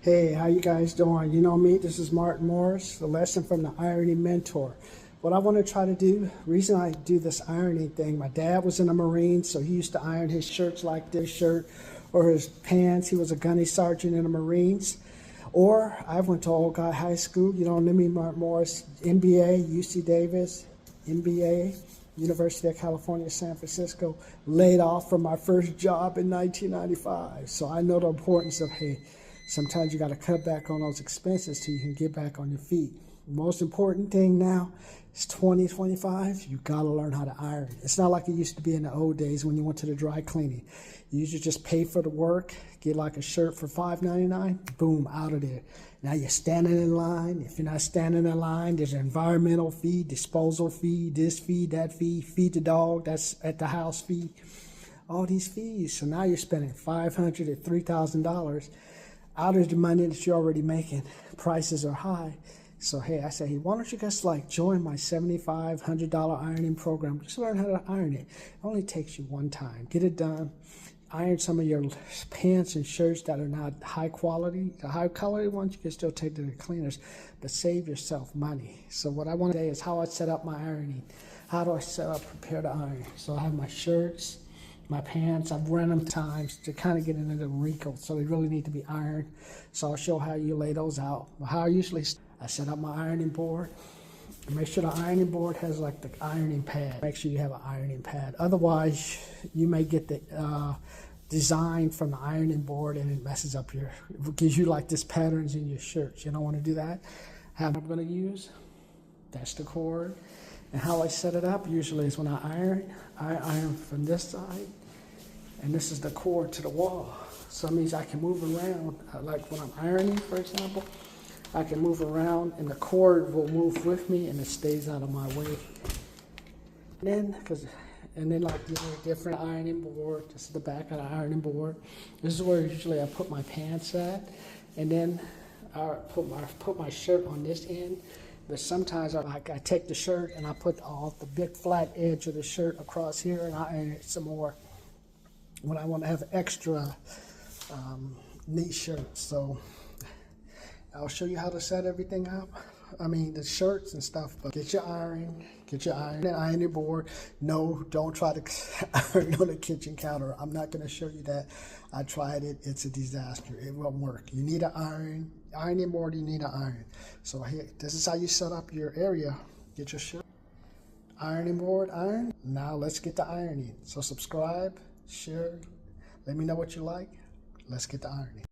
Hey, how you guys doing? You know me, this is Martin Morris, the lesson from the Ironing Mentor. What I want to try to do, reason I do this ironing thing, my dad was in the Marines, so he used to iron his shirts like this shirt or his pants. He was a gunny sergeant in the Marines. Or I went to Old Guy High School, you know me, Martin Morris, MBA, UC Davis, MBA, University of California, San Francisco, laid off from my first job in 1995. So I know the importance of, hey, sometimes you got to cut back on those expenses so you can get back on your feet. The most important thing now is 2025, you got to learn how to iron. It's not like it used to be in the old days when you went to the dry cleaning. You used to just pay for the work, get like a shirt for $5.99, boom, out of there. Now you're standing in line. If you're not standing in line, there's an environmental fee, disposal fee, this fee, that fee, feed the dog, that's at the house fee, all these fees. So now you're spending $500 to $3,000 out of the money that you're already making. Prices are high. So hey, I say, hey, why don't you guys join my $7,500 ironing program? Just learn how to iron it. It only takes you one time. Get it done. Iron some of your pants and shirts that are not high quality. The high quality ones you can still take to the cleaners, but save yourself money. So what I want today is how I set up my ironing. How do I prepare to iron? So I have my shirts, my pants. I've run them times to kind of get into the wrinkles, so they really need to be ironed. So I'll show how you lay those out. How I set up my ironing board. Make sure the ironing board has like the ironing pad. Make sure you have an ironing pad. Otherwise, you may get the design from the ironing board and it messes up it gives you like this patterns in your shirts. You don't want to do that. How I'm going to use, that's the cord. And how I set it up usually is when I iron from this side, and this is the cord to the wall. So that means I can move around. Like when I'm ironing, for example, I can move around and the cord will move with me and it stays out of my way. And then like this is a different ironing board. This is the back of the ironing board. This is where usually I put my pants at, and then I put my shirt on this end. But sometimes I take the shirt and I put the big flat edge of the shirt across here and I iron it some more when I want to have extra neat shirts. So I'll show you how to set everything up. I mean, the shirts and stuff, but get your iron and ironing board. No, don't try to iron on the kitchen counter. I'm not going to show you that. I tried it. It's a disaster. It won't work. You need an ironing board, you need an iron. So here, this is how you set up your area. Get your shirt, ironing board, iron. Now let's get to ironing. So subscribe, share, let me know what you like. Let's get to ironing.